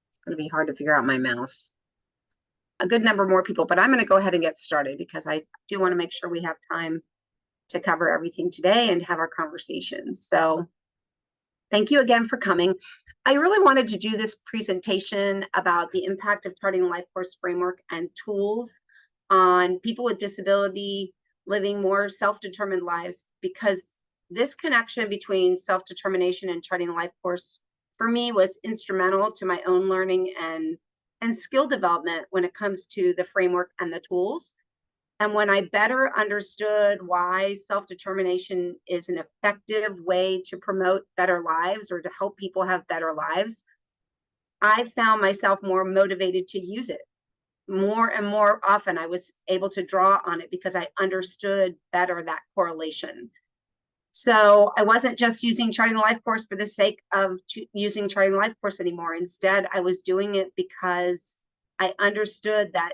It's going to be hard to figure out my mouse. A good number more people, but I'm going to go ahead and get started because I do want to make sure we have time to cover everything today and have our conversations. So thank you again for coming. I really wanted to do this presentation about the impact of charting LifeCourse framework and tools on people with disability living more self-determined lives, because this connection between self-determination and charting LifeCourse for me was instrumental to my own learning and skill development when it comes to the framework and the tools. And when I better understood why self-determination is an effective way to promote better lives or to help people have better lives, I found myself more motivated to use it. More and more often, I was able to draw on it because I understood better that correlation. So I wasn't just using Charting LifeCourse for the sake of using Charting LifeCourse anymore. Instead, I was doing it because I understood that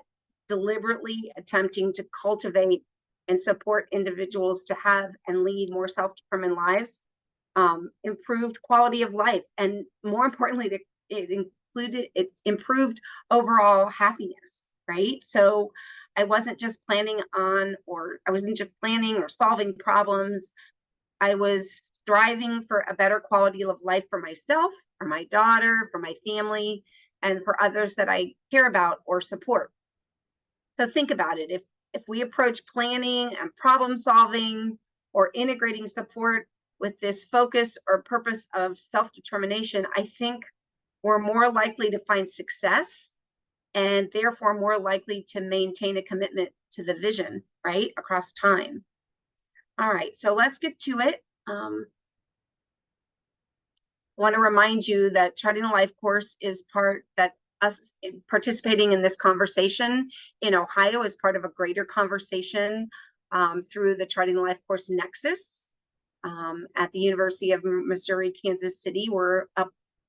deliberately attempting to cultivate and support individuals to have and lead more self-determined lives improved quality of life. And more importantly, it improved overall happiness, right? So I wasn't just planning or solving problems. I was striving for a better quality of life for myself, for my daughter, for my family, and for others that I care about or support. So think about it. If we approach planning and problem solving or integrating support with this focus or purpose of self-determination, I think we're more likely to find success and therefore more likely to maintain a commitment to the vision, right, across time. All right, so let's get to it. I want to remind you that Charting the LifeCourse is us participating in this conversation in Ohio is part of a greater conversation through the Charting the LifeCourse Nexus at the University of Missouri, Kansas City. We're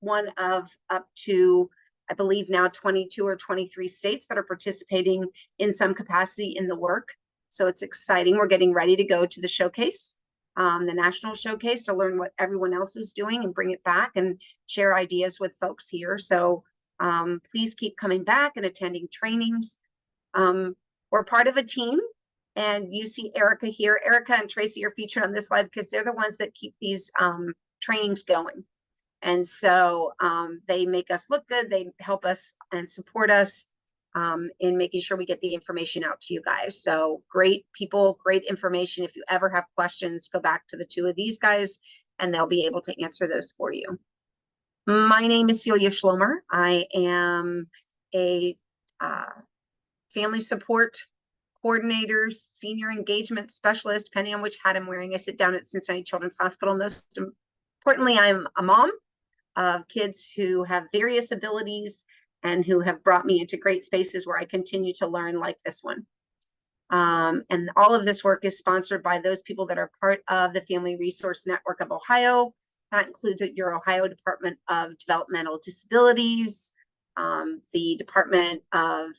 one of up to, I believe now 22 or 23 states that are participating in some capacity in the work. So it's exciting. We're getting ready to go to the showcase, the national showcase, to learn what everyone else is doing and bring it back and share ideas with folks here. So please keep coming back and attending trainings. We're part of a team, and you see Erica here. Erica and Tracy are featured on this slide because they're the ones that keep these trainings going. And so they make us look good. They help us and support us in making sure we get the information out to you guys. So great people, great information. If you ever have questions, go back to the two of these guys and they'll be able to answer those for you. My name is Celia Schlomer. I am a family support coordinator, senior engagement specialist, depending on which hat I'm wearing. I sit down at Cincinnati Children's Hospital. Most importantly, I'm a mom of kids who have various abilities and who have brought me into great spaces where I continue to learn, like this one. And all of this work is sponsored by those people that are part of the Family Resource Network of Ohio. That includes your Ohio Department of Developmental Disabilities, the Department of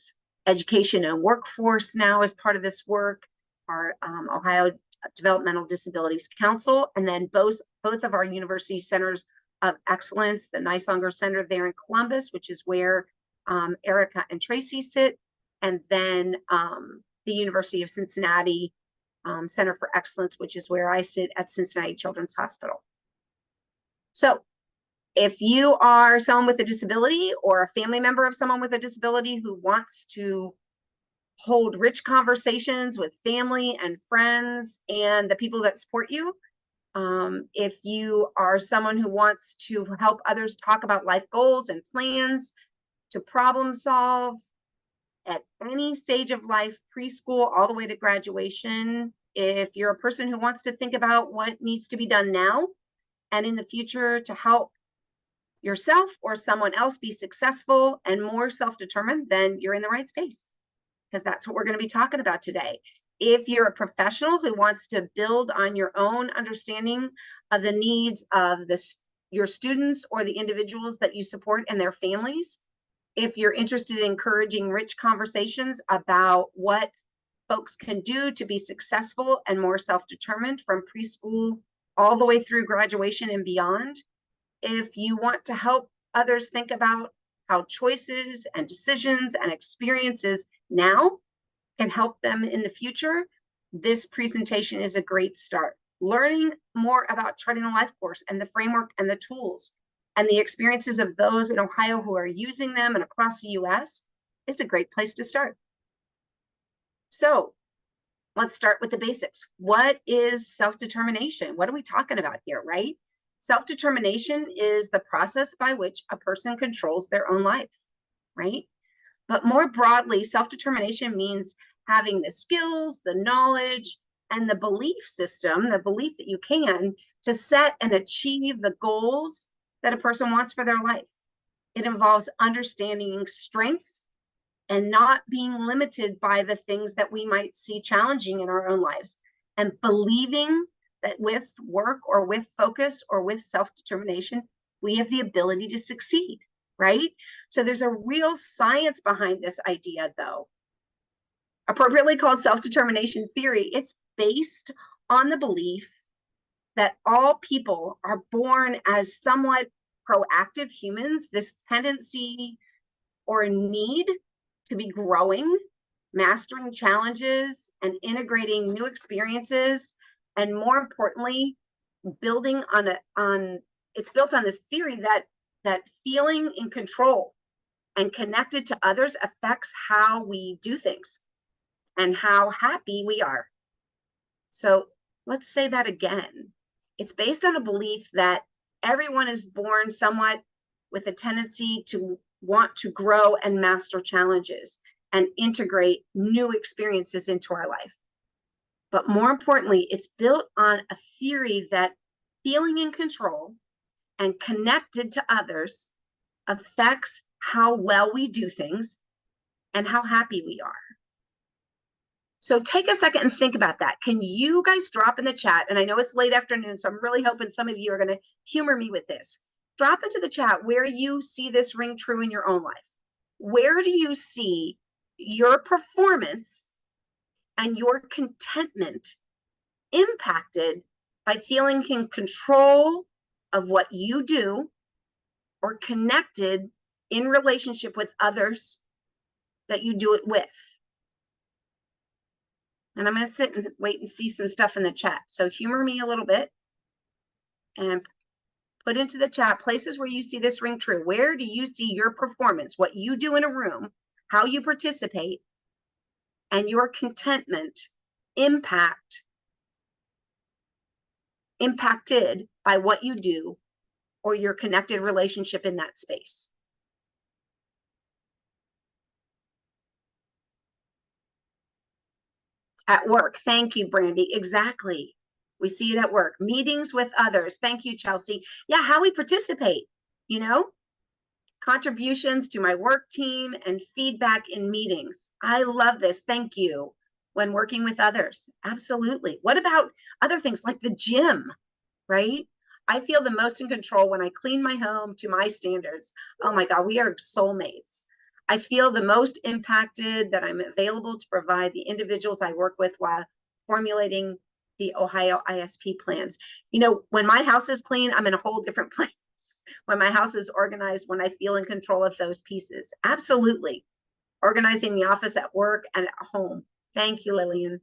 Education and Workforce now is part of this work, our Ohio Developmental Disabilities Council, and then both of our university centers of excellence, the Nislonger Center there in Columbus, which is where Erica and Tracy sit, and then the University of Cincinnati Center for Excellence, which is where I sit at Cincinnati Children's Hospital. So if you are someone with a disability or a family member of someone with a disability who wants to hold rich conversations with family and friends and the people that support you, if you are someone who wants to help others talk about life goals and plans, to problem solve at any stage of life, preschool all the way to graduation, if you're a person who wants to think about what needs to be done now and in the future to help yourself or someone else be successful and more self-determined, then you're in the right space, because that's what we're going to be talking about today. If you're a professional who wants to build on your own understanding of the needs of your students or the individuals that you support and their families, if you're interested in encouraging rich conversations about what folks can do to be successful and more self-determined from preschool all the way through graduation and beyond, If you want to help others think about how choices and decisions and experiences now can help them in the future, this presentation is a great start. Learning more about charting a life course and the framework and the tools and the experiences of those in Ohio who are using them and across the US is a great place to start. So let's start with the basics. What is self-determination? What are we talking about here, right? Self-determination is the process by which a person controls their own life, right? But more broadly, self-determination means having the skills, the knowledge, and the belief system, the belief that you can, to set and achieve the goals that a person wants for their life. It involves understanding strengths and not being limited by the things that we might see challenging in our own lives, and believing that with work or with focus or with self-determination, we have the ability to succeed, right? So there's a real science behind this idea, though. Appropriately called self-determination theory, it's based on the belief that all people are born as somewhat proactive humans, this tendency or need to be growing, mastering challenges, and integrating new experiences, and more importantly, building on it's built on this theory that feeling in control and connected to others affects how we do things and how happy we are. So let's say that again. It's based on a belief that everyone is born somewhat with a tendency to want to grow and master challenges and integrate new experiences into our life. But more importantly, it's built on a theory that feeling in control and connected to others affects how well we do things and how happy we are. So take a second and think about that. Can you guys drop in the chat? And I know it's late afternoon, so I'm really hoping some of you are going to humor me with this. Drop into the chat where you see this ring true in your own life. Where do you see your performance and your contentment impacted by feeling in control of what you do or connected in relationship with others that you do it with? And I'm going to sit and wait and see some stuff in the chat. So humor me a little bit and put into the chat places where you see this ring true. Where do you see your performance, what you do in a room, how you participate, and your contentment impacted by what you do or your connected relationship in that space? At work. Thank you, Brandy. Exactly. We see it at work. Meetings with others. Thank you, Chelsea. Yeah, how we participate, you know, contributions to my work team and feedback in meetings. I love this. Thank you. When working with others. Absolutely. What about other things like the gym, right? I feel the most in control when I clean my home to my standards. Oh my God, we are soulmates. I feel the most impacted that I'm available to provide the individuals I work with while formulating the Ohio ISP plans. You know, when my house is clean, I'm in a whole different place. When my house is organized, when I feel in control of those pieces. Absolutely. Organizing the office at work and at home. Thank you, Lillian.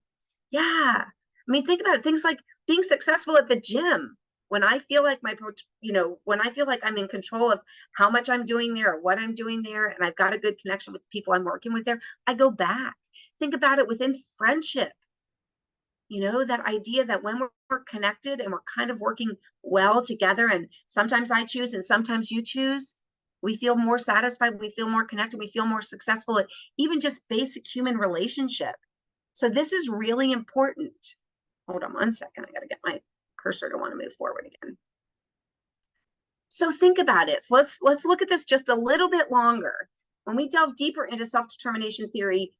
Yeah. I mean, think about it. Things like being successful at the gym. When I feel like when I feel like I'm in control of how much I'm doing there or what I'm doing there, and I've got a good connection with the people I'm working with there, I go back. Think about it within friendship. You know, that idea that when we're connected and we're kind of working well together, and sometimes I choose and sometimes you choose, we feel more satisfied, we feel more connected, we feel more successful at even just basic human relationship. So this is really important. Hold on 1 second. I got to get my cursor to want to move forward again. So think about it. So let's look at this just a little bit longer. When we delve deeper into self-determination theory,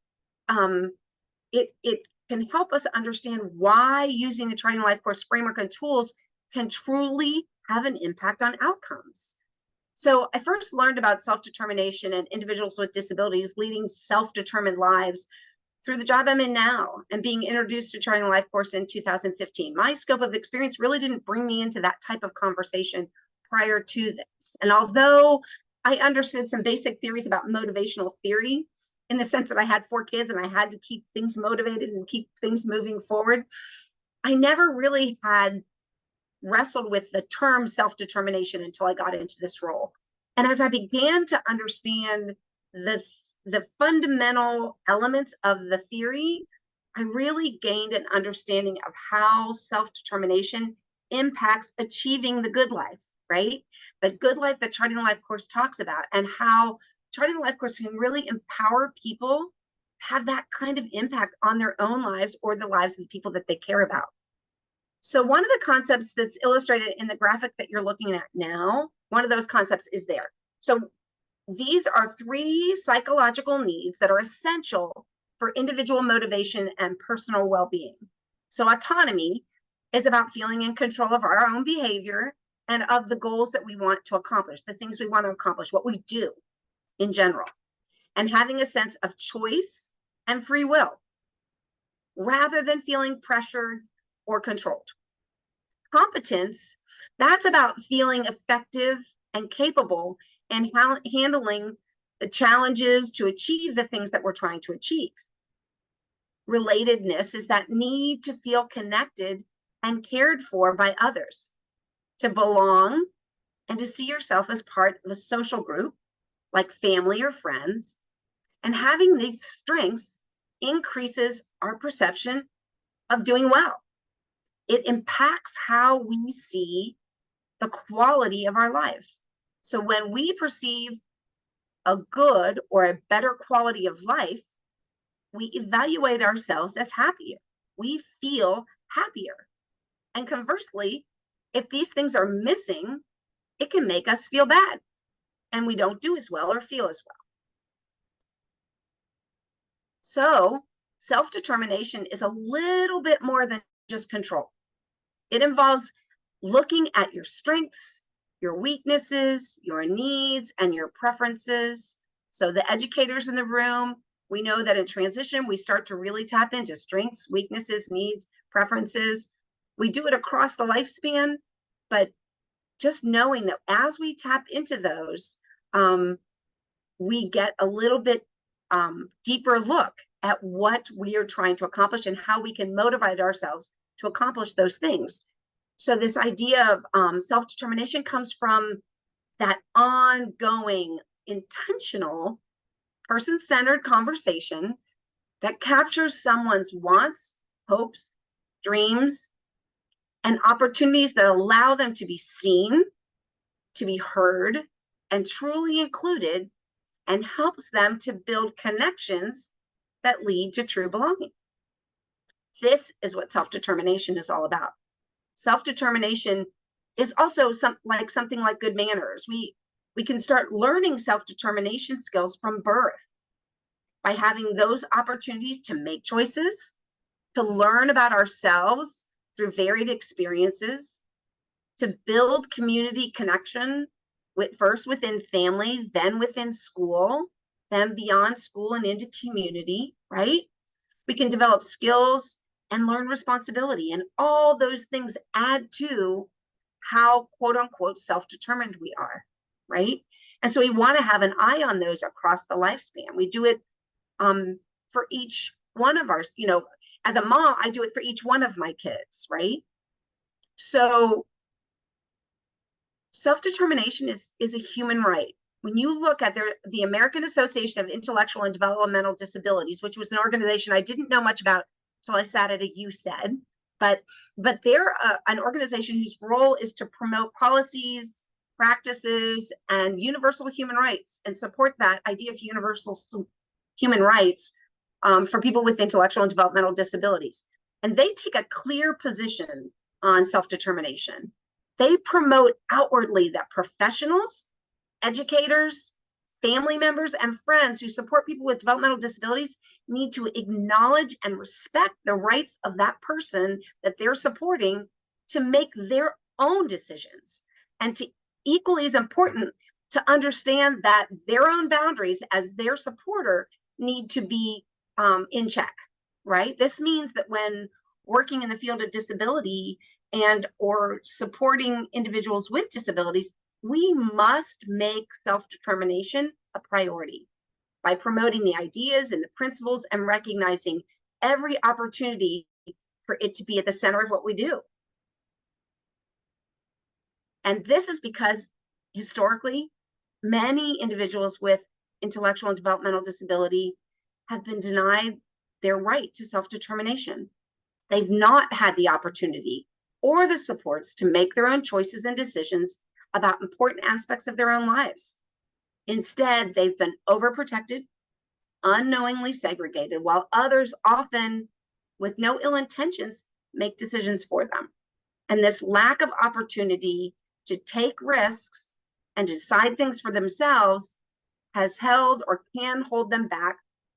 it can help us understand why using the Charting Life Course framework and tools can truly have an impact on outcomes. So I first learned about self-determination and individuals with disabilities leading self-determined lives through the job I'm in now and being introduced to Charting Life Course in 2015. My scope of experience really didn't bring me into that type of conversation prior to this. And although I understood some basic theories about motivational theory, in the sense that I had 4 kids and I had to keep things motivated and keep things moving forward, I never really had wrestled with the term self-determination until I got into this role. And as I began to understand the fundamental elements of the theory, I really gained an understanding of how self-determination impacts achieving the good life, right? The good life that Charting the Life course talks about, and how Charting the Life course can really empower people to have that kind of impact on their own lives or the lives of the people that they care about. So one of the concepts that's illustrated in the graphic that you're looking at now, one of those concepts is there. So these are 3 psychological needs that are essential for individual motivation and personal well-being. So autonomy is about feeling in control of our own behavior and of the goals that we want to accomplish, the things we want to accomplish, what we do in general, and having a sense of choice and free will, rather than feeling pressured or controlled. Competence, that's about feeling effective and capable and handling the challenges to achieve the things that we're trying to achieve. Relatedness is that need to feel connected and cared for by others, to belong and to see yourself as part of a social group like family or friends. And having these strengths increases our perception of doing well. It impacts how we see the quality of our lives. So when we perceive a good or a better quality of life, we evaluate ourselves as happier. We feel happier. And conversely, if these things are missing, it can make us feel bad and we don't do as well or feel as well. So self-determination is a little bit more than just control. It involves looking at your strengths, your weaknesses, your needs, and your preferences. So the educators in the room, we know that in transition, we start to really tap into strengths, weaknesses, needs, preferences. We do it across the lifespan, but just knowing that as we tap into those, we get a little bit deeper look at what we are trying to accomplish and how we can motivate ourselves to accomplish those things. So this idea of self-determination comes from that ongoing, intentional, person-centered conversation that captures someone's wants, hopes, dreams, and opportunities that allow them to be seen, to be heard, and truly included, and helps them to build connections that lead to true belonging. This is what self-determination is all about. Self-determination is also something like good manners. We can start learning self-determination skills from birth by having those opportunities to make choices, to learn about ourselves through varied experiences, to build community connection first within family, then within school, then beyond school and into community, right? We can develop skills and learn responsibility, and all those things add to how quote unquote self-determined we are, right? And so we want to have an eye on those across the lifespan. We do it for each one of our, as a mom, I do it for each one of my kids, right? So self-determination is a human right. When you look at the American Association of Intellectual and Developmental Disabilities, which was an organization I didn't know much about until I sat at a USED, but they're an organization whose role is to promote policies, practices, and universal human rights, and support that idea of universal human rights for people with intellectual and developmental disabilities. And they take a clear position on self-determination. They promote outwardly that professionals, educators, family members, and friends who support people with developmental disabilities need to acknowledge and respect the rights of that person that they're supporting to make their own decisions. And to equally as important, to understand that their own boundaries as their supporter need to be in check, right? This means that when working in the field of disability and or supporting individuals with disabilities, We must make self-determination a priority by promoting the ideas and the principles and recognizing every opportunity for it to be at the center of what we do. And this is because historically, many individuals with intellectual and developmental disability have been denied their right to self-determination. They've not had the opportunity or the supports to make their own choices and decisions about important aspects of their own lives. Instead, they've been overprotected, unknowingly segregated, while others, often with no ill intentions, make decisions for them. And this lack of opportunity to take risks and decide things for themselves has held or can hold them back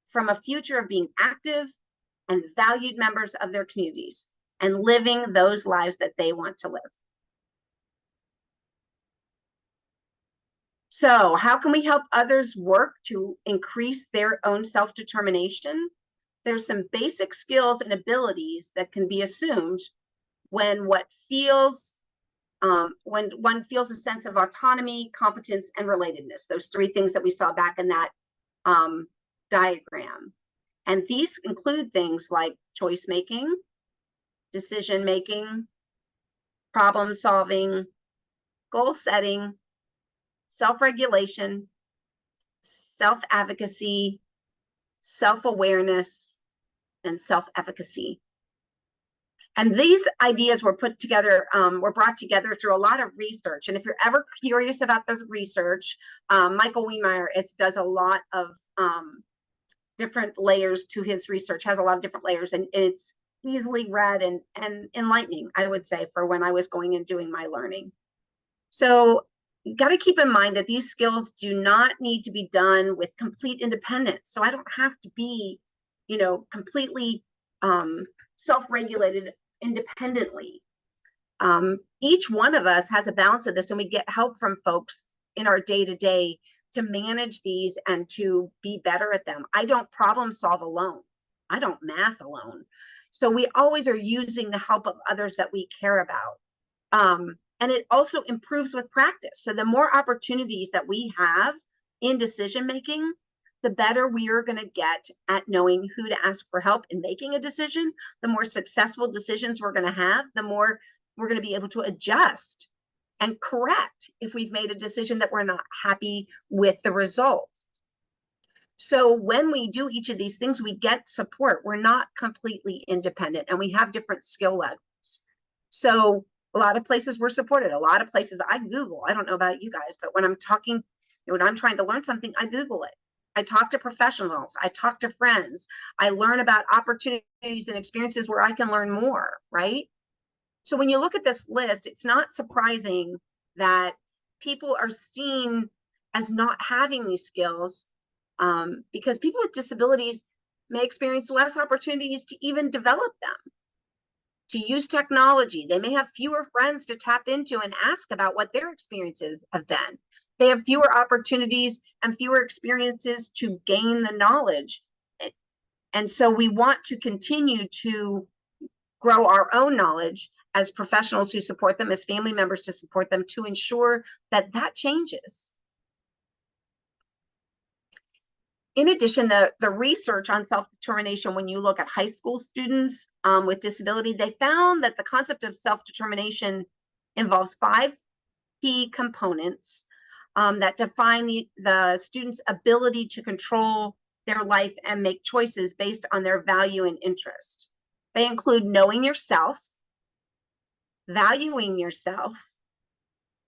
from a future of being active and valued members of their communities and living those lives that they want to live. So, how can we help others work to increase their own self-determination? There's some basic skills and abilities that can be assumed when when one feels a sense of autonomy, competence, and relatedness. Those three things that we saw back in that diagram. And these include things like choice making, decision making, problem solving, goal setting, self-regulation, self-advocacy, self-awareness, and self-efficacy. And these ideas were put together, were brought together through a lot of research. And if you're ever curious about this research, Michael Wiemeyer does a lot of different layers to his research, has a lot of different layers, and it's easily read and enlightening, I would say, for when I was going and doing my learning. So you got to keep in mind that these skills do not need to be done with complete independence. So I don't have to be, completely self-regulated independently. Each one of us has a balance of this, and we get help from folks in our day-to-day to manage these and to be better at them. I don't problem solve alone. I don't math alone. So we always are using the help of others that we care about. And it also improves with practice. So the more opportunities that we have in decision making, the better we are going to get at knowing who to ask for help in making a decision. The more successful decisions we're going to have, the more we're going to be able to adjust and correct if we've made a decision that we're not happy with the result. So when we do each of these things, we get support. We're not completely independent, and we have different skill levels. So a lot of places we're supported. A lot of places I Google. I don't know about you guys, but when I'm talking, when I'm trying to learn something, I Google it. I talk to professionals. I talk to friends. I learn about opportunities and experiences where I can learn more, right? So when you look at this list, it's not surprising that people are seen as not having these skills, because people with disabilities may experience less opportunities to even develop them, to use technology. They may have fewer friends to tap into and ask about what their experiences have been. They have fewer opportunities and fewer experiences to gain the knowledge. And so we want to continue to grow our own knowledge as professionals who support them, as family members to support them, to ensure that that changes. In addition, the research on self-determination, when you look at high school students with disability, they found that the concept of self-determination involves 5 key components that define the student's ability to control their life and make choices based on their value and interest. They include knowing yourself, valuing yourself,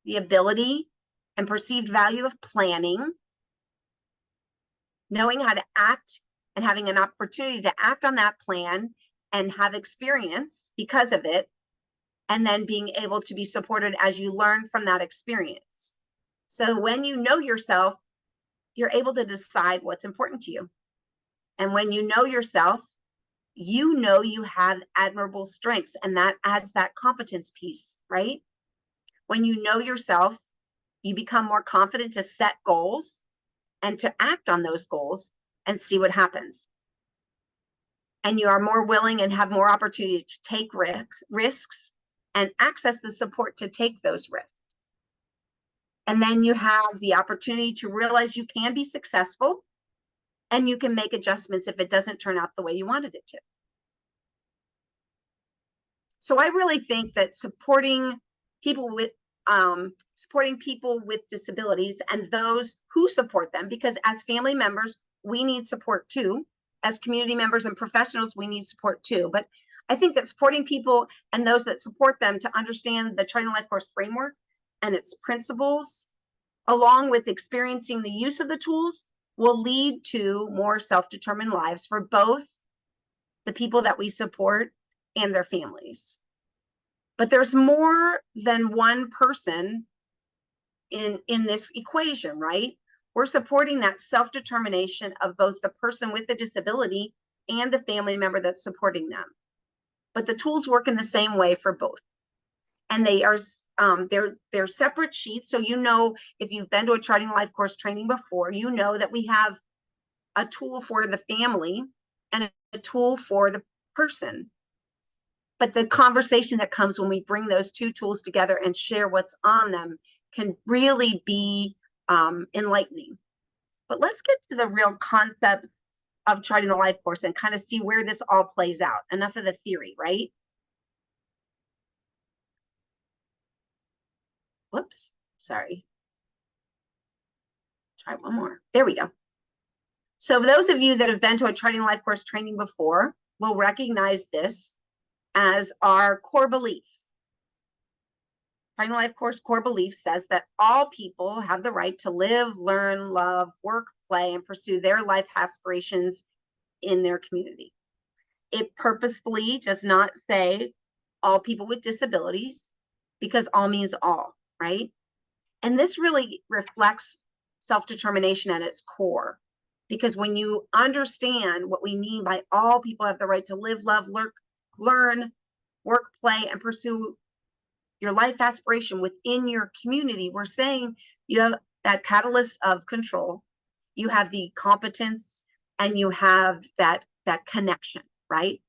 the ability and perceived value of planning, knowing how to act and having an opportunity to act on that plan and have experience because of it, and then being able to be supported as you learn from that experience. So when you know yourself, you're able to decide what's important to you. And when you know yourself, you know you have admirable strengths, and that adds that competence piece, right? When you know yourself, you become more confident to set goals and to act on those goals and see what happens. And you are more willing and have more opportunity to take risks and access the support to take those risks. And then you have the opportunity to realize you can be successful and you can make adjustments if it doesn't turn out the way you wanted it to. So I really think that supporting people with disabilities and those who support them, because as family members, we need support too. As community members and professionals, we need support too. But I think that supporting people and those that support them to understand the Charting the Life Course framework and its principles, along with experiencing the use of the tools, will lead to more self-determined lives for both the people that we support and their families. But there's more than one person in this equation, right? We're supporting that self-determination of both the person with the disability and the family member that's supporting them. But the tools work in the same way for both. And they are they're separate sheets. So if you've been to a Charting Life Course training before, you know that we have a tool for the family and a tool for the person. But the conversation that comes when we bring those two tools together and share what's on them can really be enlightening. But let's get to the real concept of Charting the Life Course and kind of see where this all plays out. Enough of the theory, right? Whoops, sorry. Try one more. There we go. So those of you that have been to a Charting Life Course training before will recognize this as our core belief. Charting Life Course core belief says that all people have the right to live, learn, love, work, play, and pursue their life aspirations in their community. It purposefully does not say all people with disabilities, because all means all, right? And this really reflects self-determination at its core, because when you understand what we mean by all people have the right to live, love, learn, work, play, and pursue your life aspiration within your community, we're saying you have that catalyst of control, you have the competence, and you have that connection, right,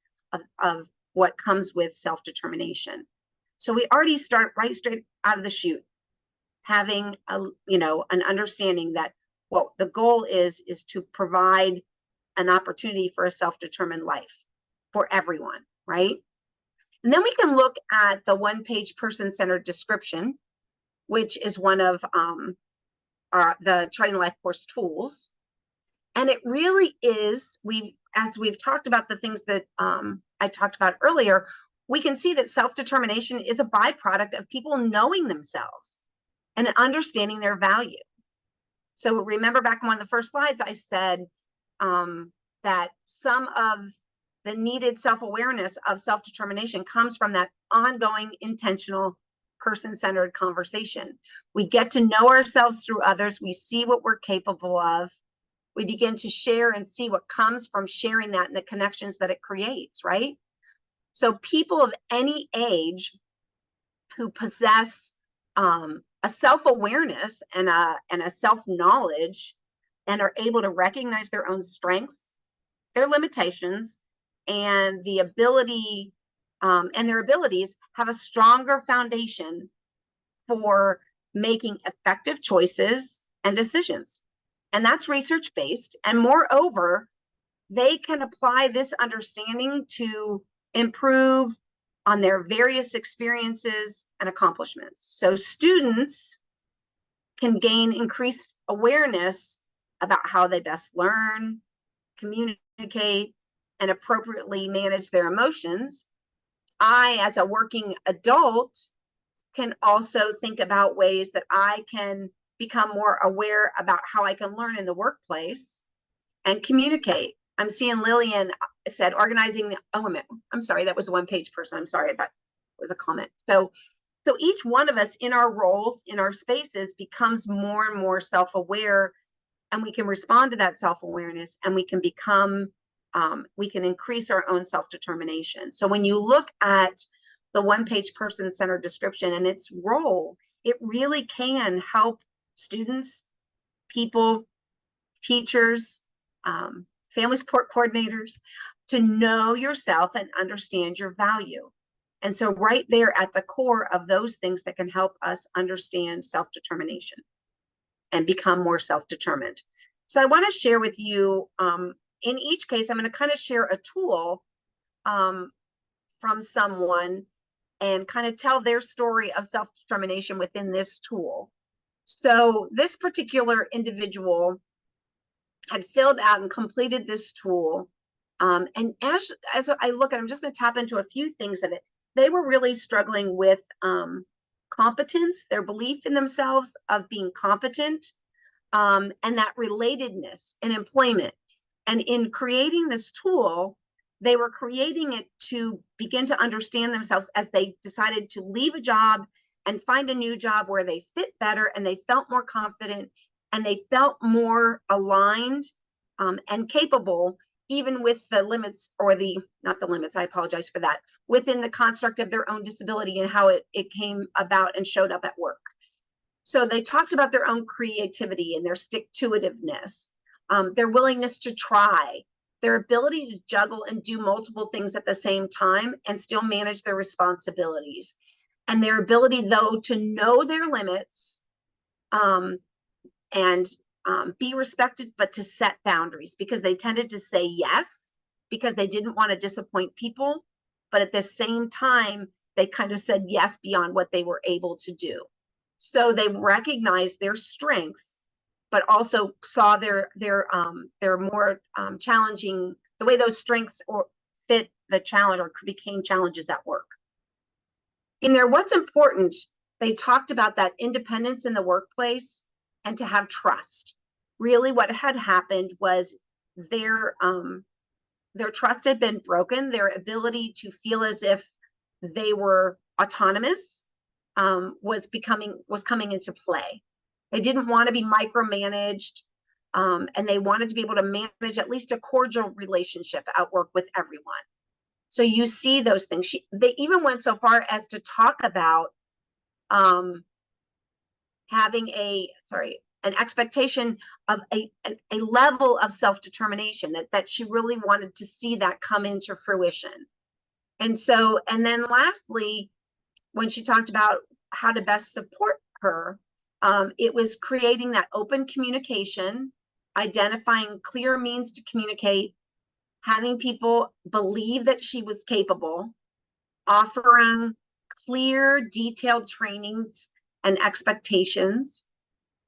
of what comes with self-determination. So we already start right straight out of the chute having an understanding that what the goal is to provide an opportunity for a self-determined life for everyone, right? And then we can look at the one-page person-centered description, which is one of the Charting the Life Course tools. And it really is, as we've talked about the things that I talked about earlier, we can see that self-determination is a byproduct of people knowing themselves and understanding their value. So remember back on one of the first slides, I said that some of the needed self-awareness of self-determination comes from that ongoing, intentional, person-centered conversation. We get to know ourselves through others. We see what we're capable of. We begin to share and see what comes from sharing that and the connections that it creates, right? So people of any age who possess a self-awareness and a self-knowledge and are able to recognize their own strengths, their limitations, and the ability and their abilities have a stronger foundation for making effective choices and decisions. And that's research-based. And moreover, they can apply this understanding to improve on their various experiences and accomplishments. So students can gain increased awareness about how they best learn, communicate, and appropriately manage their emotions. I, as a working adult, can also think about ways that I can become more aware about how I can learn in the workplace and communicate. I'm seeing Lillian said organizing the, I'm sorry, that was a one-page person. I'm sorry, that was a comment. So each one of us in our roles, in our spaces, becomes more and more self-aware, and we can respond to that self-awareness, and we can become, we can increase our own self-determination. So when you look at the one-page person-centered description and its role, it really can help students, people, teachers, family support coordinators to know yourself and understand your value. And so right there at the core of those things that can help us understand self-determination and become more self-determined. So I want to share with you, in each case, I'm going to kind of share a tool from someone and kind of tell their story of self-determination within this tool. So this particular individual had filled out and completed this tool. And as I look at it, I'm just going to tap into a few things of it. They were really struggling with competence, their belief in themselves of being competent, and that relatedness in employment. And in creating this tool, they were creating it to begin to understand themselves as they decided to leave a job and find a new job where they fit better and they felt more confident and they felt more aligned and capable, even with the limits, or not the limits, I apologize for that, within the construct of their own disability and how it came about and showed up at work. So they talked about their own creativity and their stick-to-itiveness, their willingness to try, their ability to juggle and do multiple things at the same time and still manage their responsibilities, and their ability, though, to know their limits and be respected, but to set boundaries, because they tended to say yes because they didn't want to disappoint people, but at the same time, they kind of said yes beyond what they were able to do. So they recognized their strengths, but also saw their more challenging, the way those strengths or fit the challenge or became challenges at work. In their what's important, they talked about that independence in the workplace and to have trust. Really what had happened was their trust had been broken. Their ability to feel as if they were autonomous was coming into play. They didn't want to be micromanaged, and they wanted to be able to manage at least a cordial relationship at work with everyone. So you see those things. They even went so far as to talk about having an expectation of a level of self-determination, that she really wanted to see that come into fruition. And then lastly, when she talked about how to best support her, it was creating that open communication, identifying clear means to communicate, having people believe that she was capable, offering clear, detailed trainings and expectations.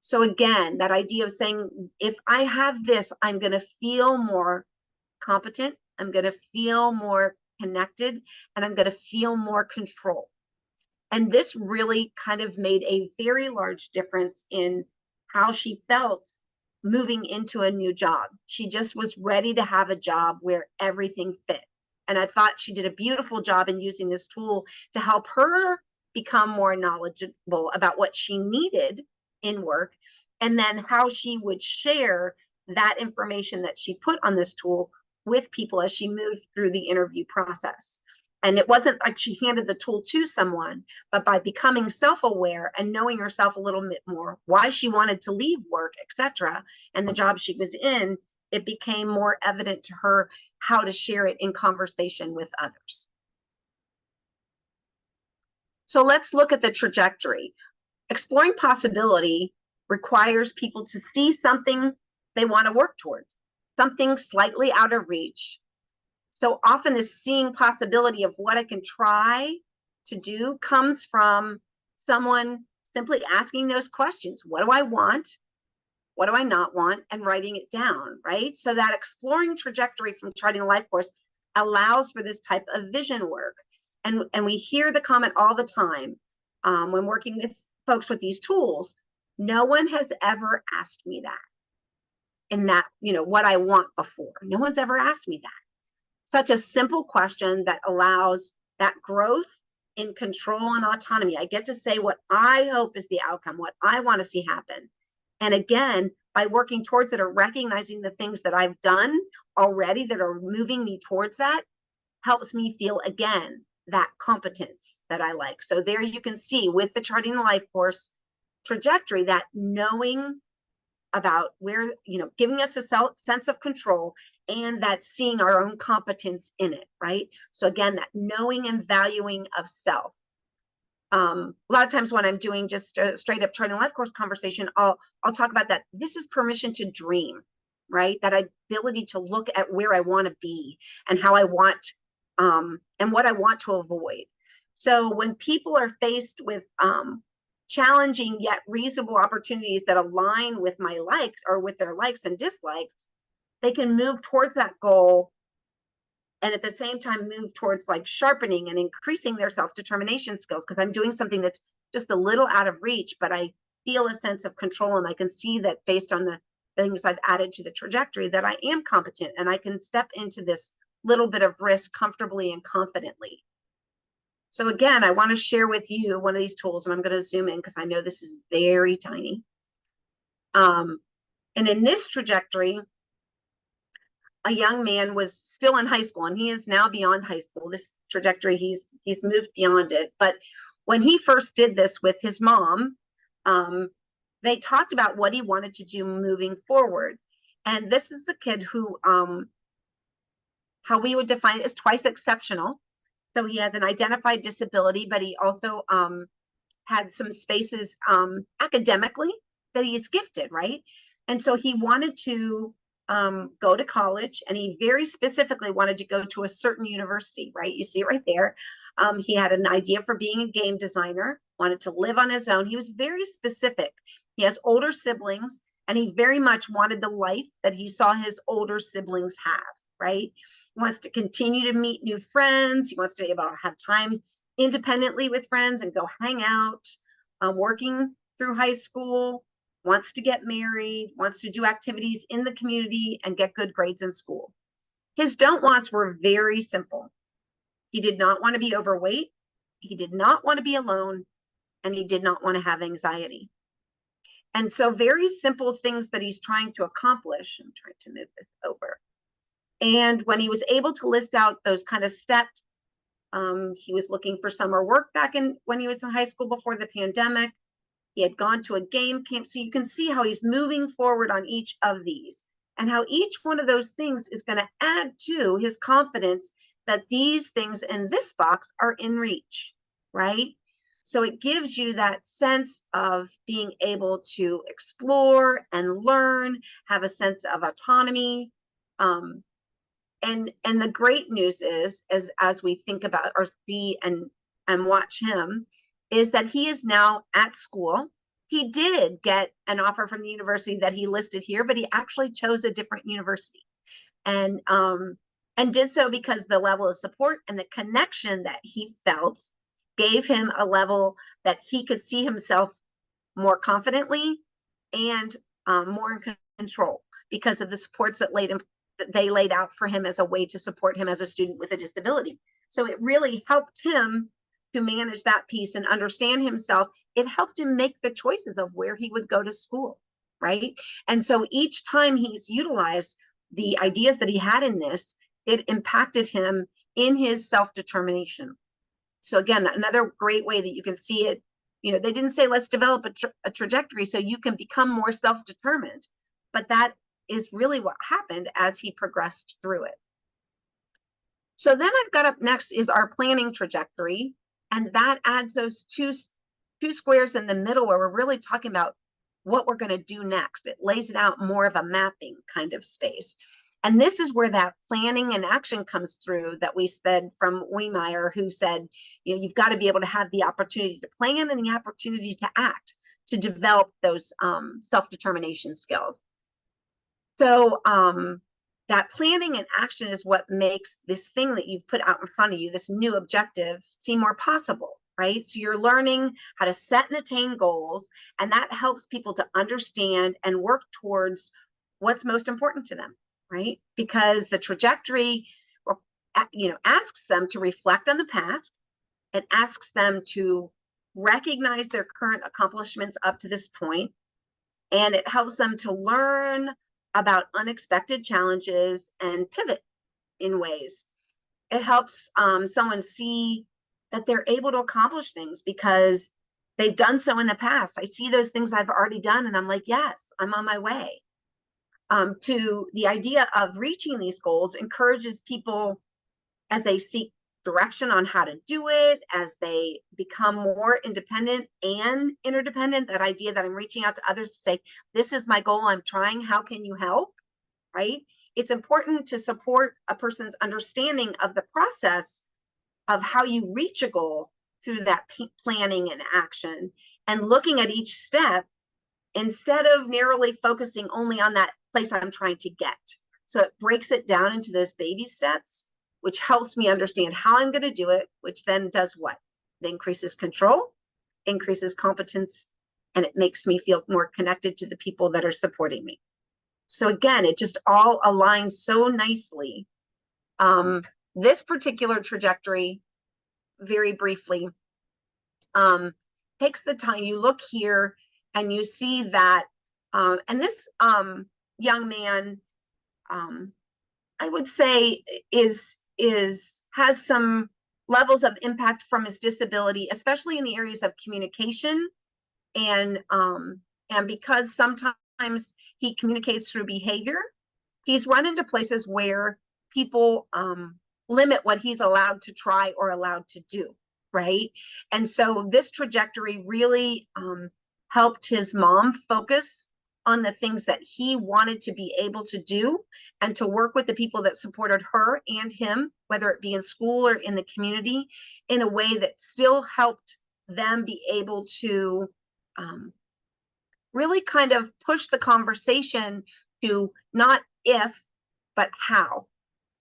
So again, that idea of saying, if I have this, I'm going to feel more competent, I'm going to feel more connected, and I'm going to feel more control. And this really kind of made a very large difference in how she felt moving into a new job. She just was ready to have a job where everything fit. And I thought she did a beautiful job in using this tool to help her become more knowledgeable about what she needed in work, and then how she would share that information that she put on this tool with people as she moved through the interview process. And it wasn't like she handed the tool to someone, but by becoming self-aware and knowing herself a little bit more, why she wanted to leave work, etc., and the job she was in, it became more evident to her how to share it in conversation with others. So let's look at the trajectory. Exploring possibility requires people to see something they want to work towards, something slightly out of reach. So often this seeing possibility of what I can try to do comes from someone simply asking those questions. What do I want? What do I not want? And writing it down, right? So that exploring trajectory from charting a life course allows for this type of vision work. And we hear the comment all the time when working with folks with these tools. No one has ever asked me that in that, what I want before. No one's ever asked me that. Such a simple question that allows that growth in control and autonomy. I get to say what I hope is the outcome, what I want to see happen. And again, by working towards it or recognizing the things that I've done already that are moving me towards that, helps me feel, again, that competence that I like. So there you can see with the Charting the Life course trajectory, that knowing about where, giving us a sense of control and that seeing our own competence in it, right? So again, that knowing and valuing of self. A lot of times when I'm doing just a straight up Charting Life Course conversation, I'll talk about that. This is permission to dream, right? That ability to look at where I want to be and how I want, and what I want to avoid. So when people are faced with challenging yet reasonable opportunities that align with my likes or with their likes and dislikes, they can move towards that goal and at the same time move towards like sharpening and increasing their self-determination skills, because I'm doing something that's just a little out of reach, but I feel a sense of control, and I can see that based on the things I've added to the trajectory that I am competent and I can step into this little bit of risk comfortably and confidently. So again, I want to share with you one of these tools, and I'm going to zoom in because I know this is very tiny. And in this trajectory, a young man was still in high school, and he is now beyond high school. This trajectory, he's moved beyond it. But when he first did this with his mom, they talked about what he wanted to do moving forward. And this is the kid who, how we would define it, is twice exceptional. So he has an identified disability, but he also had some spaces academically that he is gifted, right? And so he wanted to go to college, and he very specifically wanted to go to a certain university, right? You see it right there. He had an idea for being a game designer, wanted to live on his own. He was very specific. He has older siblings, and he very much wanted the life that he saw his older siblings have, right? He wants to continue to meet new friends. He wants to be able to have time independently with friends and go hang out, working through high school, wants to get married, wants to do activities in the community and get good grades in school. His don't wants were very simple. He did not want to be overweight. He did not want to be alone, and he did not want to have anxiety. And so very simple things that he's trying to accomplish. I'm trying to move this over. And when he was able to list out those kind of steps, he was looking for summer work back when he was in high school before the pandemic. He had gone to a game camp. So you can see how he's moving forward on each of these, and how each one of those things is going to add to his confidence that these things in this box are in reach, right? So it gives you that sense of being able to explore and learn, have a sense of autonomy. And the great news is, as we think about or see and watch him, is that he is now at school. He did get an offer from the university that he listed here, but he actually chose a different university, and did so because the level of support and the connection that he felt gave him a level that he could see himself more confidently and more in control because of the supports that they laid out for him as a way to support him as a student with a disability. So it really helped him to manage that piece and understand himself. It helped him make the choices of where he would go to school, right? And so each time he's utilized the ideas that he had in this, it impacted him in his self-determination. So again, another great way that you can see it, they didn't say let's develop a trajectory so you can become more self-determined, but that is really what happened as he progressed through it. So then I've got up next is our planning trajectory, and that adds those two squares in the middle where we're really talking about what we're going to do next. It lays it out more of a mapping kind of space. And this is where that planning and action comes through that we said from Wiemeyer, who said, you've got to be able to have the opportunity to plan and the opportunity to act, to develop those self-determination skills. So that planning and action is what makes this thing that you've put out in front of you, this new objective, seem more possible, right? So you're learning how to set and attain goals, and that helps people to understand and work towards what's most important to them, right? Because the trajectory, asks them to reflect on the past. It asks them to recognize their current accomplishments up to this point, and it helps them to learn about unexpected challenges and pivot in ways. It helps someone see that they're able to accomplish things because they've done so in the past. I see those things I've already done, and I'm like, yes, I'm on my way. to the idea of reaching these goals, encourages people as they seek direction on how to do it, as they become more independent and interdependent. That idea that I'm reaching out to others to say, this is my goal, I'm trying, how can you help? Right? It's important to support a person's understanding of the process of how you reach a goal through that planning and action, and looking at each step instead of narrowly focusing only on that place I'm trying to get. So it breaks it down into those baby steps, which helps me understand how I'm going to do it, which then does what? It increases control, increases competence, and it makes me feel more connected to the people that are supporting me. So again, it just all aligns so nicely. This particular trajectory, very briefly, takes the time. You look here and you see that, and this young man, I would say has some levels of impact from his disability, especially in the areas of communication, and because sometimes he communicates through behavior, he's run into places where people limit what he's allowed to try or allowed to do, right? And so this trajectory really helped his mom focus on the things that he wanted to be able to do, and to work with the people that supported her and him, whether it be in school or in the community, in a way that still helped them be able to really kind of push the conversation to not if, but how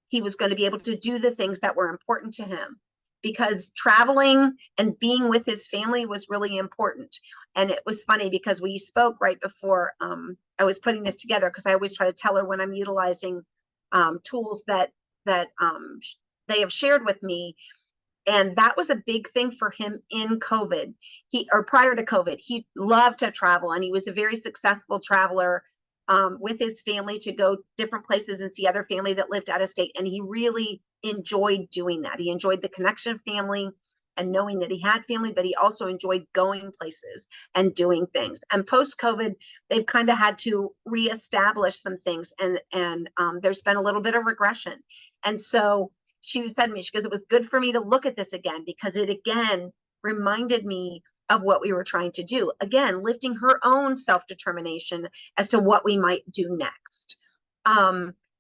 he was going to be able to do the things that were important to him, because traveling and being with his family was really important. And it was funny because we spoke right before I was putting this together, because I always try to tell her when I'm utilizing tools that they have shared with me. And that was a big thing for him in COVID. Prior to COVID, he loved to travel, and he was a very successful traveler with his family to go different places and see other family that lived out of state. And he really enjoyed doing that. He enjoyed the connection of family and knowing that he had family, but he also enjoyed going places and doing things. And post-COVID, they've kind of had to reestablish some things, and there's been a little bit of regression. And so she said to me, she goes, it was good for me to look at this again, because it again reminded me of what we were trying to do. Again, lifting her own self-determination as to what we might do next.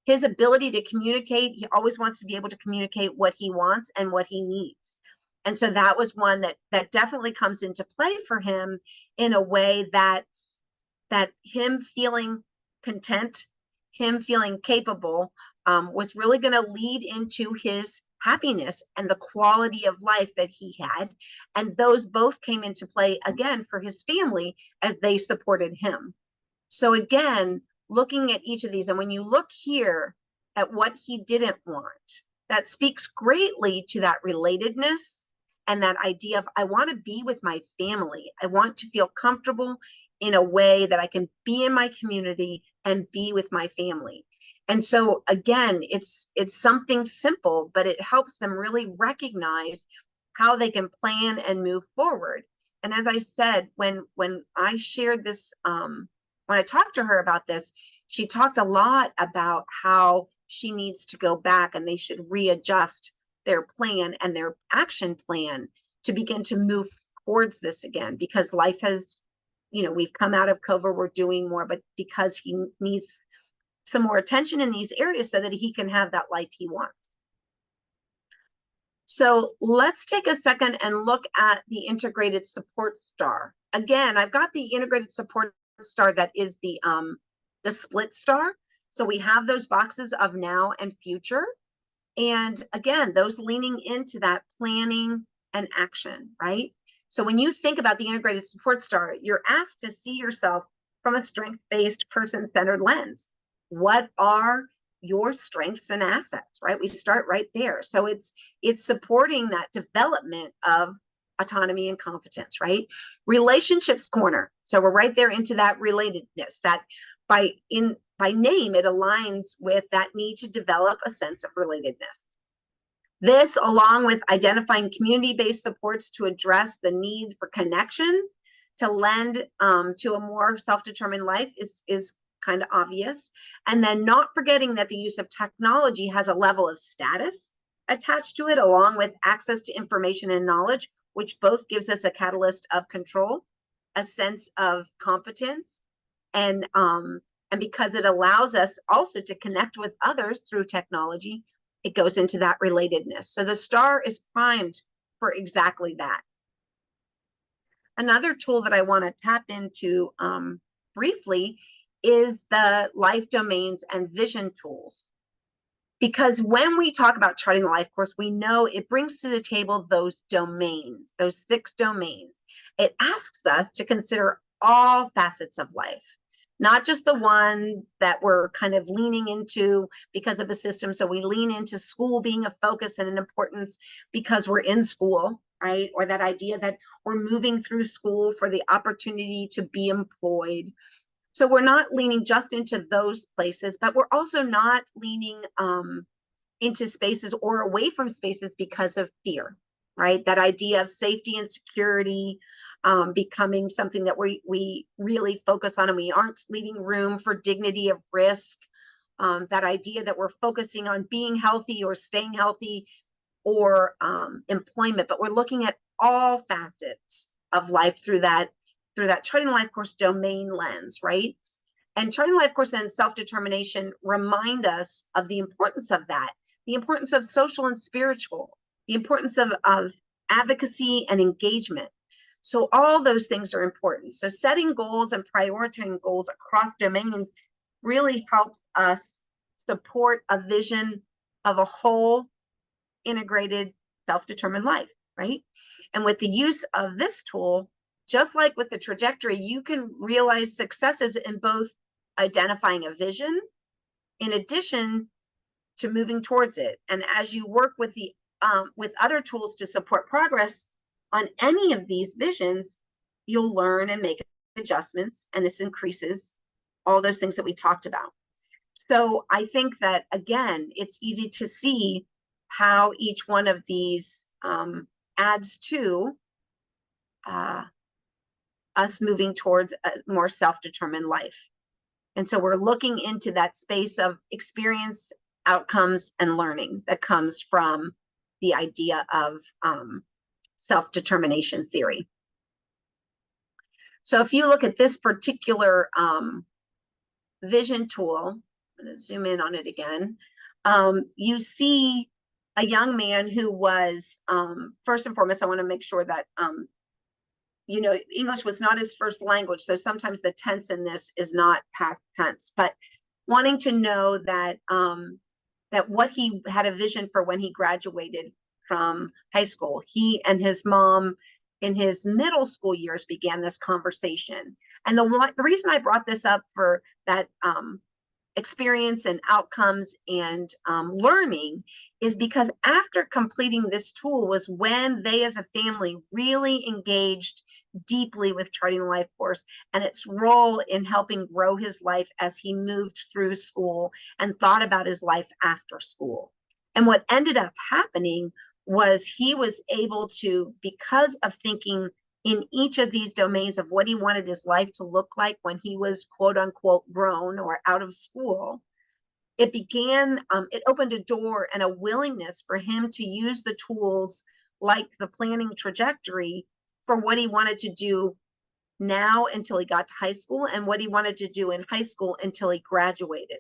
His ability to communicate, he always wants to be able to communicate what he wants and what he needs. And so that was one that definitely comes into play for him, in a way that him feeling content, him feeling capable, was really going to lead into his happiness and the quality of life that he had. And those both came into play again for his family as they supported him. So again, looking at each of these, and when you look here at what he didn't want, that speaks greatly to that relatedness and that idea of, I want to be with my family. I want to feel comfortable in a way that I can be in my community and be with my family. And so again, it's something simple, but it helps them really recognize how they can plan and move forward. And as I said, when I shared this, when I talked to her about this, she talked a lot about how she needs to go back and they should readjust their plan and their action plan to begin to move towards this again, because life has, we've come out of COVID, we're doing more, but because he needs some more attention in these areas so that he can have that life he wants. So let's take a second and look at the integrated support star. Again, I've got the integrated support star that is the split star. So we have those boxes of now and future. And again, those leaning into that planning and action, right? So when you think about the integrated support star, you're asked to see yourself from a strength-based, person-centered lens. What are your strengths and assets, right? We start right there. So it's supporting that development of autonomy and competence, right? Relationships corner. So we're right there into that relatedness, that by name, it aligns with that need to develop a sense of relatedness. This, along with identifying community-based supports to address the need for connection, to lend to a more self-determined life, is kind of obvious. And then not forgetting that the use of technology has a level of status attached to it, along with access to information and knowledge, which both gives us a catalyst of control, a sense of competence, and because it allows us also to connect with others through technology, it goes into that relatedness. So the star is primed for exactly that. Another tool that I want to tap into briefly is the life domains and vision tools. Because when we talk about charting the life course, we know it brings to the table those domains, those 6 domains. It asks us to consider all facets of life, not just the one that we're kind of leaning into because of a system. So we lean into school being a focus and an importance because we're in school, right? Or that idea that we're moving through school for the opportunity to be employed. So we're not leaning just into those places, but we're also not leaning into spaces or away from spaces because of fear, right? That idea of safety and security becoming something that we really focus on, and we aren't leaving room for dignity of risk. That idea that we're focusing on being healthy or staying healthy or employment, but we're looking at all facets of life through that Charting the Life Course domain lens, right? And Charting the Life Course and self-determination remind us of the importance of that, the importance of social and spiritual, the importance of advocacy and engagement. So all those things are important. So setting goals and prioritizing goals across domains really helps us support a vision of a whole integrated self-determined life, right? And with the use of this tool, just like with the trajectory, you can realize successes in both identifying a vision in addition to moving towards it. And as you work with other tools to support progress on any of these visions, you'll learn and make adjustments, and this increases all those things that we talked about. So I think that, again, it's easy to see how each one of these adds to us moving towards a more self-determined life. And so we're looking into that space of experience, outcomes, and learning that comes from the idea of self-determination theory. So if you look at this particular vision tool, I'm going to zoom in on it again, you see a young man who was, first and foremost, I want to make sure that English was not his first language, so sometimes the tense in this is not past tense, but wanting to know that that what he had a vision for when he graduated from high school. He and his mom in his middle school years began this conversation. And the reason I brought this up for that experience and outcomes and learning is because after completing this tool was when they as a family really engaged deeply with Charting the Life Course and its role in helping grow his life as he moved through school and thought about his life after school. And what ended up happening was he was able to, because of thinking in each of these domains of what he wanted his life to look like when he was quote unquote grown or out of school, it opened a door and a willingness for him to use the tools like the planning trajectory for what he wanted to do now until he got to high school and what he wanted to do in high school until he graduated.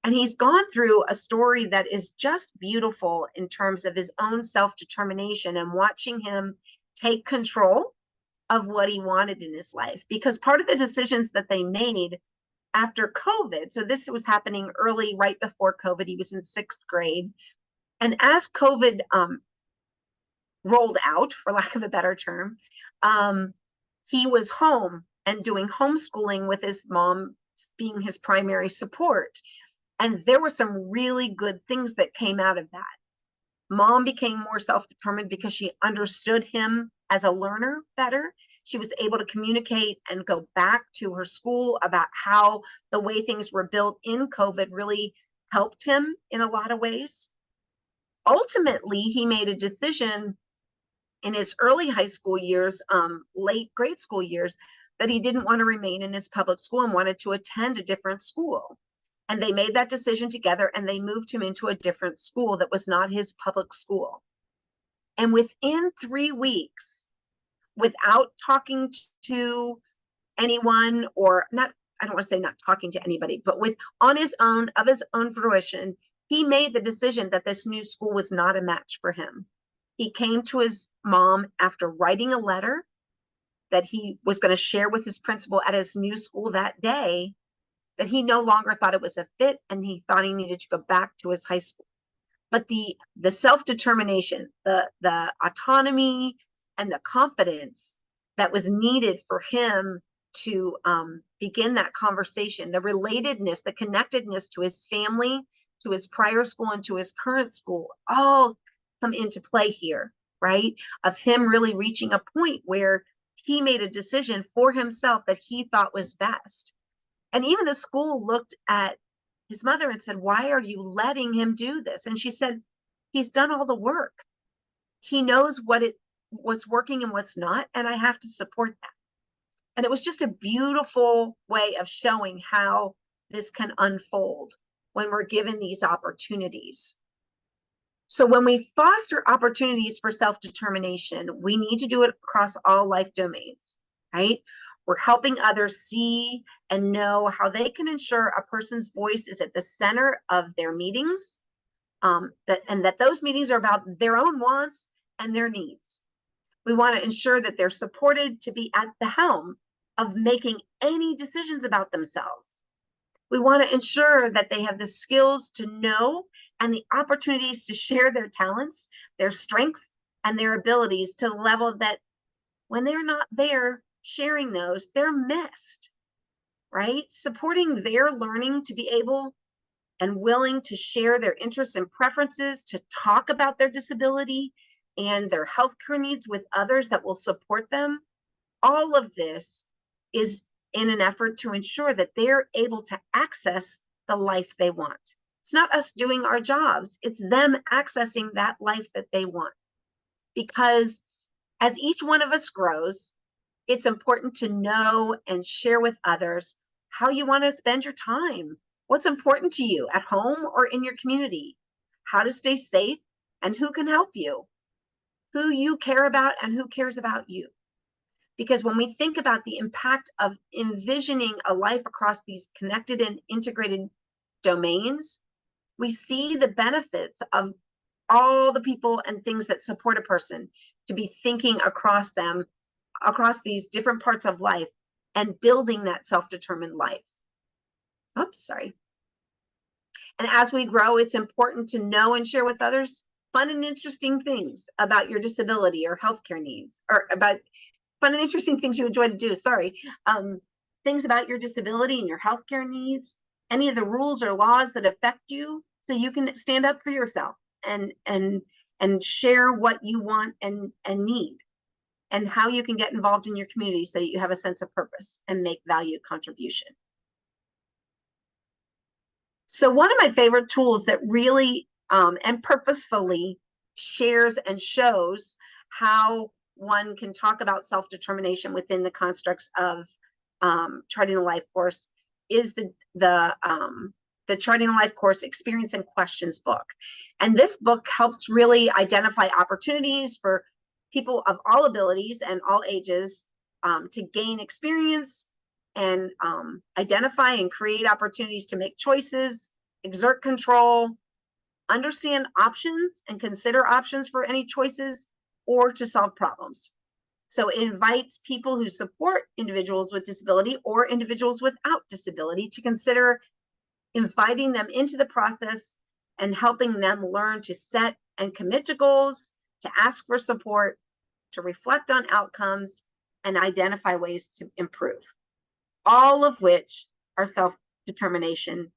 And he's gone through a story that is just beautiful in terms of his own self-determination and watching him take control of what he wanted in his life. Because part of the decisions that they made after COVID, so this was happening early, right before COVID, he was in 6th grade. And as COVID rolled out, for lack of a better term, he was home and doing homeschooling with his mom being his primary support. And there were some really good things that came out of that. Mom became more self-determined because she understood him as a learner better. She was able to communicate and go back to her school about how the way things were built in COVID really helped him in a lot of ways. Ultimately, he made a decision in his early high school years, late grade school years, that he didn't want to remain in his public school and wanted to attend a different school. And they made that decision together, and they moved him into a different school that was not his public school. And within 3 weeks, without talking to anyone, or not, I don't want to say not talking to anybody, but on his own, of his own fruition, he made the decision that this new school was not a match for him. He came to his mom after writing a letter that he was going to share with his principal at his new school that day, that he no longer thought it was a fit, and he thought he needed to go back to his high school. But the self-determination, the autonomy, and the confidence that was needed for him to begin that conversation, the relatedness, the connectedness to his family, to his prior school, and to his current school, all come into play here, right? Of him really reaching a point where he made a decision for himself that he thought was best. And even the school looked at his mother and said, "Why are you letting him do this?" And she said, "He's done all the work. He knows what's working and what's not, and I have to support that." And it was just a beautiful way of showing how this can unfold when we're given these opportunities. So when we foster opportunities for self-determination, we need to do it across all life domains, right? We're helping others see and know how they can ensure a person's voice is at the center of their meetings, that those meetings are about their own wants and their needs. We want to ensure that they're supported to be at the helm of making any decisions about themselves. We want to ensure that they have the skills to know and the opportunities to share their talents, their strengths, and their abilities to the level that when they're not there sharing those, they're missed, right? Supporting their learning to be able and willing to share their interests and preferences, to talk about their disability and their healthcare needs with others that will support them. All of this is in an effort to ensure that they're able to access the life they want. It's not us doing our jobs, it's them accessing that life that they want. Because as each one of us grows, it's important to know and share with others how you want to spend your time, what's important to you at home or in your community, how to stay safe, and who can help you, who you care about and who cares about you. Because when we think about the impact of envisioning a life across these connected and integrated domains, we see the benefits of all the people and things that support a person to be thinking across them, across these different parts of life, and building that self-determined life. Oops, sorry. And as we grow, it's important to know and share with others fun and interesting things about your disability or healthcare needs, or about fun and interesting things you enjoy to do, things about your disability and your healthcare needs, any of the rules or laws that affect you, so you can stand up for yourself and share what you want and need, and how you can get involved in your community so that you have a sense of purpose and make valued contribution. So one of my favorite tools that really and purposefully shares and shows how one can talk about self-determination within the constructs of charting the life course is the Charting the Life Course Experience and Questions book. And this book helps really identify opportunities for people of all abilities and all ages to gain experience and identify and create opportunities to make choices, exert control, understand options and consider options for any choices, or to solve problems. So it invites people who support individuals with disability or individuals without disability to consider inviting them into the process and helping them learn to set and commit to goals, to ask for support, to reflect on outcomes, and identify ways to improve. All of which are self-determination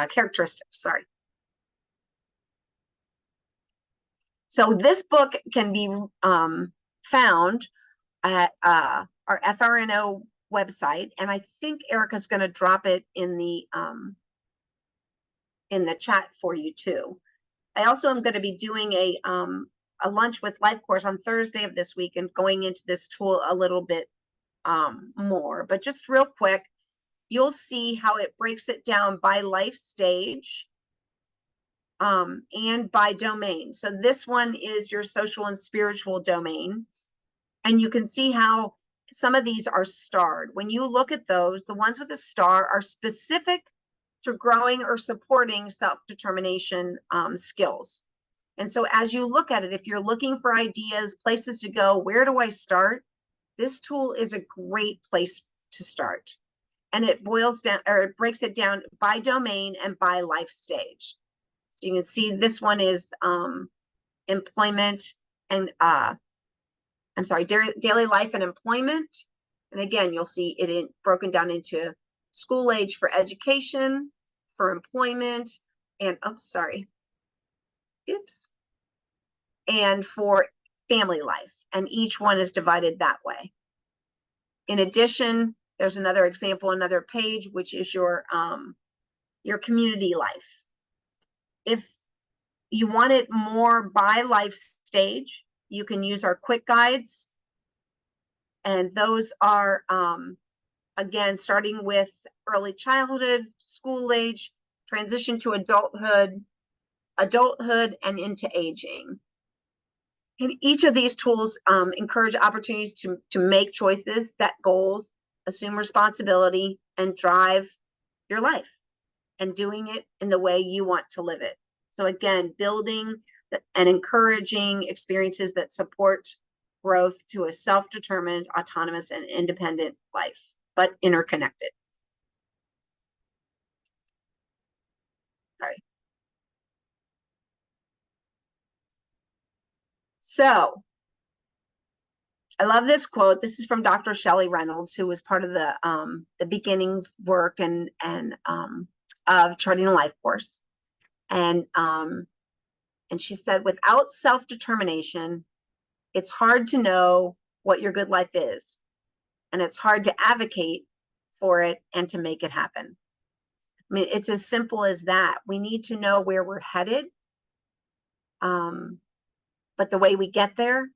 characteristics, sorry. So this book can be found at our FRNO website, and I think Erica's going to drop it in the chat for you too. I also am going to be doing a lunch with LifeCourse on Thursday of this week and going into this tool a little bit more. But just real quick, you'll see how it breaks it down by life stage and by domain. So this one is your social and spiritual domain. And you can see how some of these are starred. When you look at those, the ones with a star are specific to growing or supporting self-determination skills. And so as you look at it, if you're looking for ideas, places to go, where do I start? This tool is a great place to start. And it boils down, or it breaks it down by domain and by life stage. So you can see this one is employment and daily life and employment. And again, you'll see it broken down into school age for education, for employment, and and for family life. And each one is divided that way. In addition, there's another example, another page, which is your community life. If you want it more by life stage, you can use our quick guides. And those are, again, starting with early childhood, school age, transition to adulthood, and into aging. And each of these tools encourage opportunities to make choices, set goals, assume responsibility, and drive your life and doing it in the way you want to live it. So again, building and encouraging experiences that support growth to a self-determined, autonomous, and independent life, but interconnected. Sorry. So I love this quote. This is from Dr. Shelley Reynolds, who was part of the beginnings work and of charting a life course. And she said, without self-determination, it's hard to know what your good life is. And it's hard to advocate for it and to make it happen. I mean, it's as simple as that. We need to know where we're headed. But the way we get there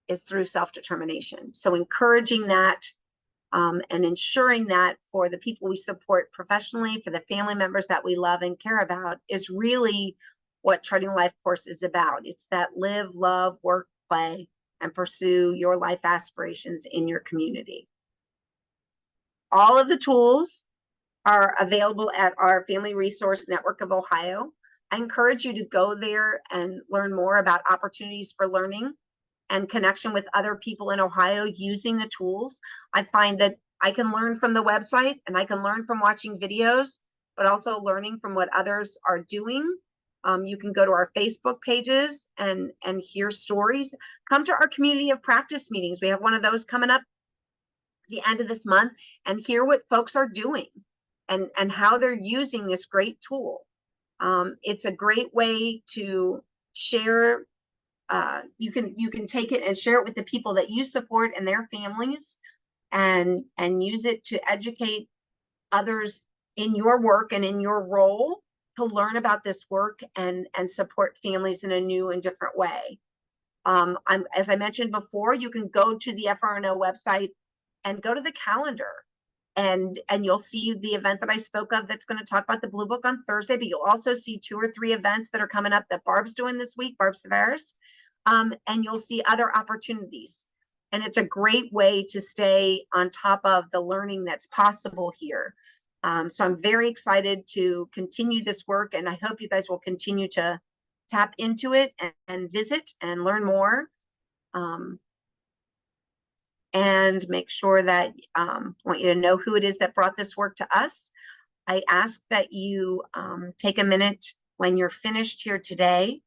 is through self-determination. So encouraging that and ensuring that for the people we support professionally, for the family members that we love and care about, is really what Charting a Life Course is about. It's that live, love, work, play, and pursue your life aspirations in your community. All of the tools are available at our Family Resource Network of Ohio. I encourage you to go there and learn more about opportunities for learning and connection with other people in Ohio using the tools. I find that I can learn from the website and I can learn from watching videos, but also learning from what others are doing. You can go to our Facebook pages and hear stories. Come to our community of practice meetings. We have one of those coming up the end of this month, and hear what folks are doing and how they're using this great tool. It's a great way to share. You can take it and share it with the people that you support and their families, and use it to educate others in your work and in your role to learn about this work and support families in a new and different way. As I mentioned before, you can go to the FRNO website and go to the calendar, and you'll see the event that I spoke of that's going to talk about the Blue Book on Thursday, but you'll also see 2 or 3 events that are coming up that Barb's doing this week, Barb Severus, and you'll see other opportunities. And it's a great way to stay on top of the learning that's possible here. So I'm very excited to continue this work, and I hope you guys will continue to tap into it and visit and learn more. And make sure that I want you to know who it is that brought this work to us. I ask that you take a minute when you're finished here today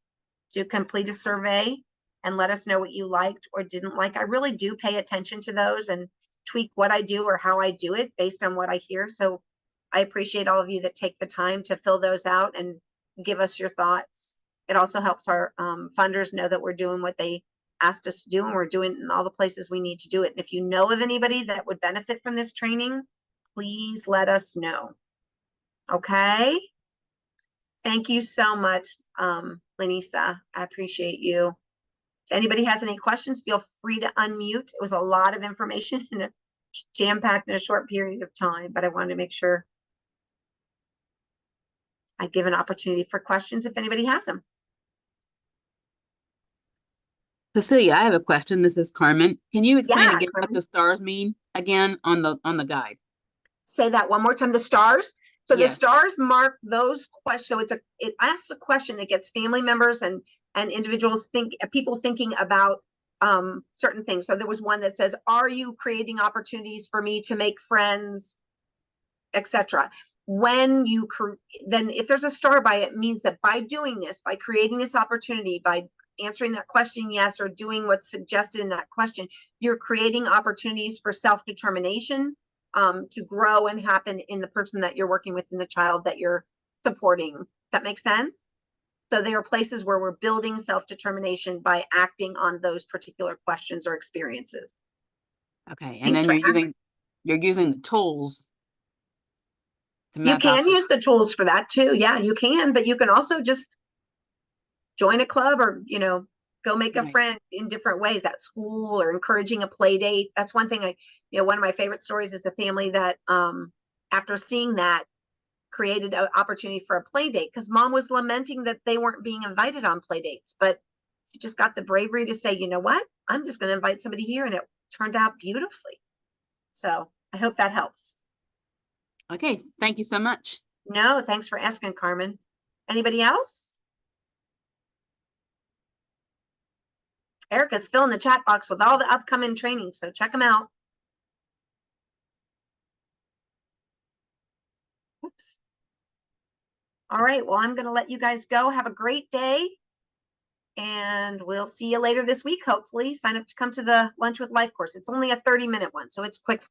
to complete a survey and let us know what you liked or didn't like. I really do pay attention to those and tweak what I do or how I do it based on what I hear. So I appreciate all of you that take the time to fill those out and give us your thoughts. It also helps our funders know that we're doing what they asked us to do, and we're doing it in all the places we need to do it. And if you know of anybody that would benefit from this training, please let us know. Okay. Thank you so much, Lenisa. I appreciate you. If anybody has any questions, feel free to unmute. It was a lot of information and jam-packed in a short period of time, but I wanted to make sure I give an opportunity for questions if anybody has them. Cecilia, I have a question. This is Carmen. Can you explain Yeah, again what Carmen. the stars mean again on the guide? Say that one more time. The stars. So the Yes. stars mark those questions. So it asks a question that gets family members and individuals people thinking about certain things. So there was one that says, "Are you creating opportunities for me to make friends, etc." When you then if there's a star by it, means that by doing this, by creating this opportunity, by answering that question yes, or doing what's suggested in that question, you're creating opportunities for self-determination, to grow and happen in the person that you're working with, in the child that you're supporting. That makes sense? So there are places where we're building self-determination by acting on those particular questions or experiences. Okay, and then you're using the tools to You map out. can use the tools for that too. Yeah, you can, but you can also just join a club, or go make a friend in different ways at school, or encouraging a play date. That's one thing one of my favorite stories is a family that after seeing that created an opportunity for a play date, because mom was lamenting that they weren't being invited on play dates, but she just got the bravery to say, you know what, I'm just going to invite somebody here, and it turned out beautifully. So I hope that helps. Okay, thank you so much. No, thanks for asking, Carmen. Anybody else? Erica's filling the chat box with all the upcoming trainings, so check them out. Oops. All right, well, I'm going to let you guys go. Have a great day, and we'll see you later this week, hopefully. Sign up to come to the Lunch with Life course. It's only a 30-minute one, so it's quick